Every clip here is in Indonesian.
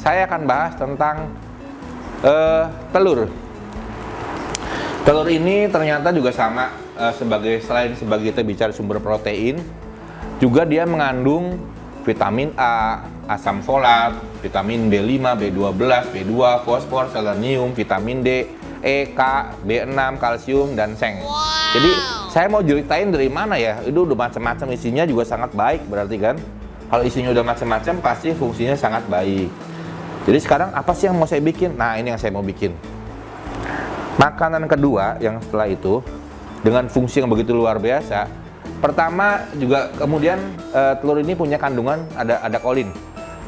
saya akan bahas tentang telur. Telur ini ternyata juga sama selain sebagai kita bicara sumber protein, juga dia mengandung vitamin A, asam folat, vitamin B5, B12, B2, fosfor, selenium, vitamin D, E, K, B6, kalsium, dan seng. Jadi saya mau ceritain dari mana ya, itu udah macam-macam, isinya juga sangat baik berarti kan. Kalau isinya udah macam-macam pasti fungsinya sangat baik. Jadi sekarang apa sih yang mau saya bikin? Nah, ini yang saya mau bikin. Makanan kedua yang setelah itu dengan fungsi yang begitu luar biasa. Pertama juga kemudian telur ini punya kandungan ada kolin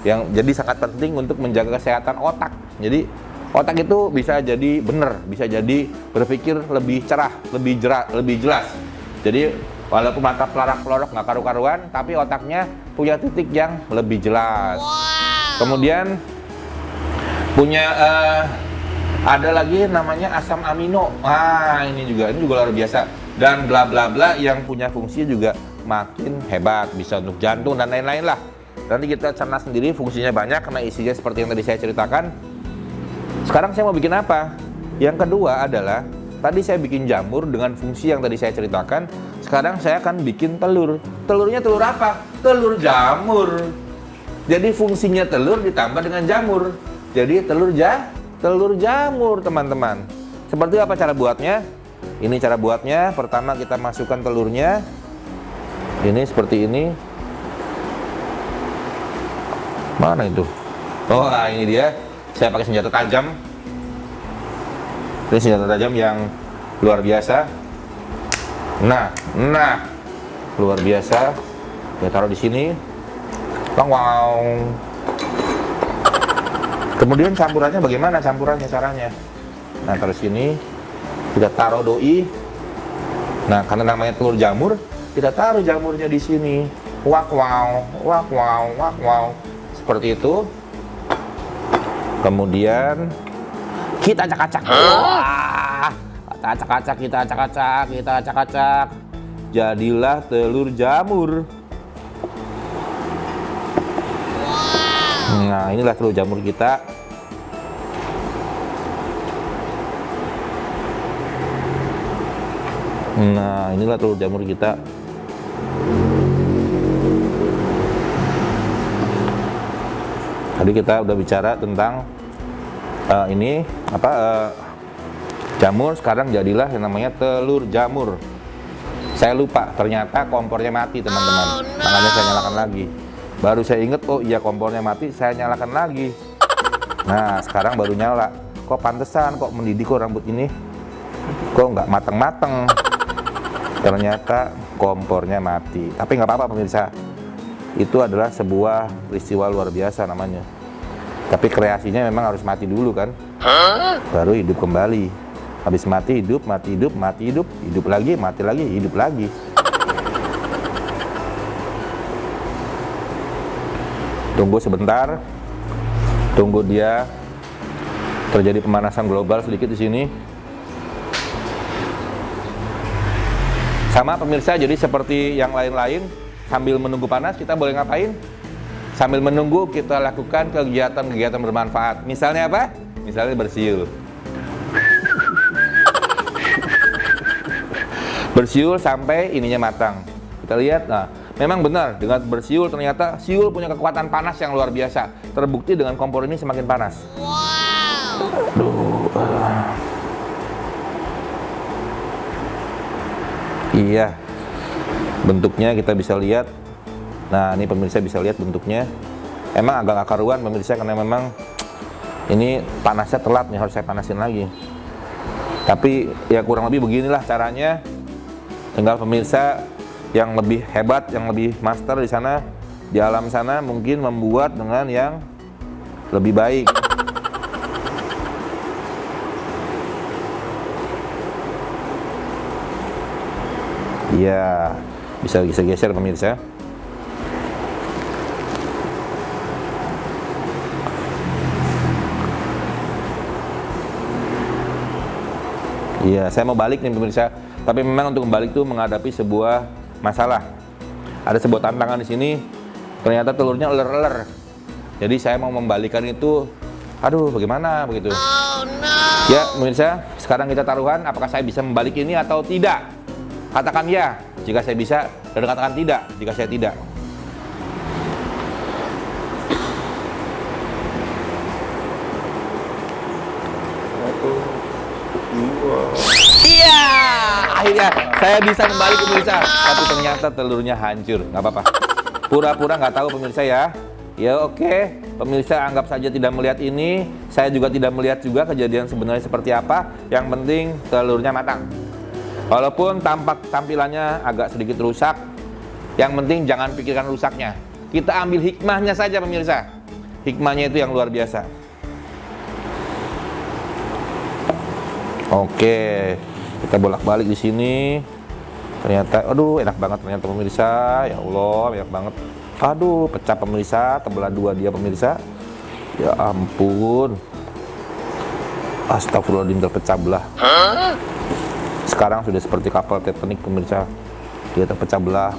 yang jadi sangat penting untuk menjaga kesehatan otak. Jadi otak itu bisa jadi benar, bisa jadi berpikir lebih cerah, lebih jelas. Jadi walaupun mata pelarak-pelorok nggak karu-karuan, tapi otaknya punya titik yang lebih jelas. Kemudian punya ada lagi namanya asam amino. Ini juga luar biasa. Dan bla bla bla yang punya fungsi juga makin hebat, bisa untuk jantung dan lain-lain lah. Nanti kita cerna sendiri, fungsinya banyak karena isinya seperti yang tadi saya ceritakan. Sekarang saya mau bikin apa? Yang kedua adalah tadi saya bikin jamur dengan fungsi yang tadi saya ceritakan. Sekarang saya akan bikin telur. Telurnya telur apa? Telur jamur. Jadi fungsinya telur ditambah dengan jamur. Jadi telur jamur, teman-teman. Seperti apa cara buatnya? Ini cara buatnya. Pertama kita masukkan telurnya. Ini seperti ini. Mana itu? Oh, ini dia. Saya pakai senjata tajam. Ini senjata tajam yang luar biasa. Nah, luar biasa. Kita taruh di sini. Wow. Kemudian campurannya bagaimana? Caranya. Nah, taruh sini. Kita taruh doi. Nah, karena namanya telur jamur, kita taruh jamurnya di sini. Wow. Seperti itu. Kemudian kita acak-acak. Kita acak-acak. Jadilah telur jamur. Nah, inilah telur jamur kita. Nah, inilah telur jamur kita. Tadi kita udah bicara tentang jamur. Sekarang jadilah yang namanya telur jamur. Saya lupa, ternyata kompornya mati, teman-teman. Makanya saya nyalakan lagi. Baru saya inget, oh iya kompornya mati, saya nyalakan lagi. Nah, sekarang baru nyala. Kok pantesan, kok mendidih kok rambut ini? Kok nggak mateng-mateng? Ternyata kompornya mati. Tapi nggak apa-apa pemirsa. Itu adalah sebuah peristiwa luar biasa namanya. Tapi kreasinya memang harus mati dulu kan? Baru hidup kembali. Habis mati hidup, hidup lagi, mati lagi, hidup lagi. Tunggu sebentar, tunggu dia terjadi pemanasan global sedikit di sini. Sama pemirsa, jadi seperti yang lain-lain, sambil menunggu panas kita boleh ngapain? Sambil menunggu kita lakukan kegiatan-kegiatan bermanfaat. Misalnya apa? Misalnya bersiul. Bersiul sampai ininya matang. Kita lihat, nah memang benar, dengan bersiul ternyata siul punya kekuatan panas yang luar biasa. Terbukti dengan kompor ini semakin panas. Iya, bentuknya kita bisa lihat. Nah, ini pemirsa bisa lihat bentuknya. Emang agak gak karuan pemirsa, karena memang ini panasnya telat nih, harus saya panasin lagi. Tapi ya kurang lebih beginilah caranya. Tinggal pemirsa yang lebih hebat, yang lebih master di sana, di alam sana mungkin membuat dengan yang lebih baik. Iya, bisa geser pemirsa. Iya, saya mau balik nih pemirsa. Tapi memang untuk kembali itu menghadapi sebuah masalah. Ada sebuah tantangan di sini. Ternyata telurnya eler-eler. Jadi saya mau membalikan itu, aduh bagaimana begitu. Ya pemirsa, sekarang kita taruhan apakah saya bisa membalik ini atau tidak. Katakan ya jika saya bisa, dan katakan tidak jika saya tidak. Iya, akhirnya saya bisa membalik pemirsa, tapi ternyata telurnya hancur. Nggak apa-apa, pura-pura nggak tahu pemirsa ya. Ya oke, pemirsa anggap saja tidak melihat ini. Saya juga tidak melihat juga kejadian sebenarnya seperti apa. Yang penting telurnya matang. Walaupun tampilannya agak sedikit rusak, yang penting jangan pikirkan rusaknya. Kita ambil hikmahnya saja pemirsa. Hikmahnya itu yang luar biasa. Oke, kita bolak-balik di sini. Ternyata, aduh enak banget ternyata pemirsa. Ya Allah, enak banget. Aduh, pecah pemirsa, terbelah dua dia pemirsa. Ya ampun. Astagfirullahaladzim, terpecah belah. Sekarang sudah seperti kapal Titanic pemirsa. Dia terpecah belah.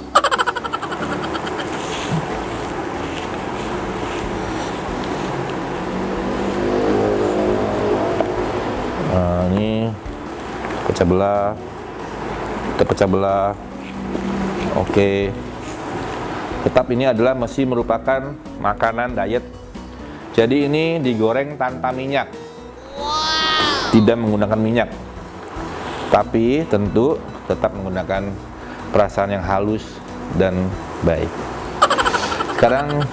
Nah, ini pecah belah. Terpecah belah. Oke. Tetap ini adalah masih merupakan makanan diet. Jadi ini digoreng tanpa minyak. Tidak menggunakan minyak. Tapi tentu tetap menggunakan perasaan yang halus dan baik. Sekarang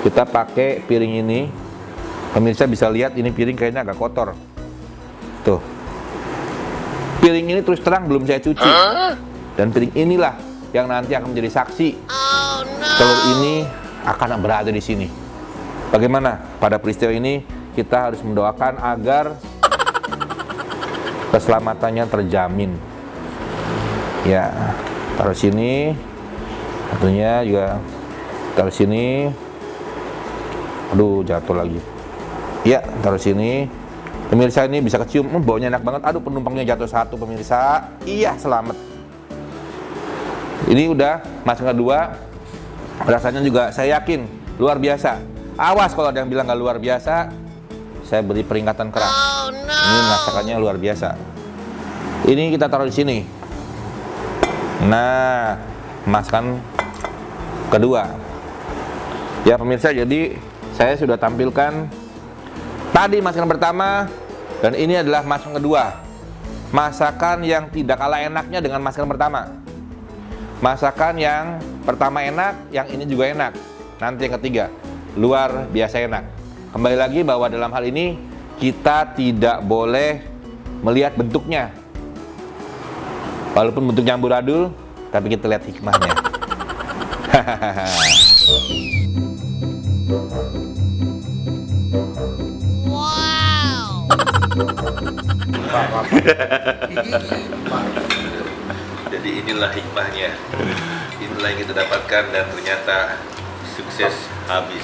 kita pakai piring ini. Pemirsa bisa lihat ini piring kayaknya agak kotor. Tuh. Piring ini terus terang belum saya cuci. Dan piring inilah yang nanti akan menjadi saksi. Telur ini akan berada di sini. Bagaimana? Pada peristiwa ini kita harus mendoakan agar keselamatannya terjamin. Ya, taruh sini. Satunya juga taruh sini. Aduh, jatuh lagi. Ya, taruh sini. Pemirsa ini bisa kecium, baunya enak banget. Aduh, penumpangnya jatuh satu pemirsa. Iya, selamat. Ini udah masak kedua. Rasanya juga saya yakin luar biasa. Awas kalau ada yang bilang nggak luar biasa, saya beri peringatan keras. Ini masakannya luar biasa. Ini kita taruh di sini. Nah, masakan kedua. Ya pemirsa, jadi saya sudah tampilkan tadi masakan pertama, dan ini adalah masakan kedua. Masakan yang tidak kalah enaknya dengan masakan pertama. Masakan yang pertama enak, yang ini juga enak. Nanti yang ketiga, luar biasa enak. Kembali lagi bahwa dalam hal ini kita tidak boleh melihat bentuknya. Walaupun bentuknya amburadul, tapi kita lihat hikmahnya. Wow. Jadi inilah hikmahnya. Inilah yang kita dapatkan dan ternyata sukses habis.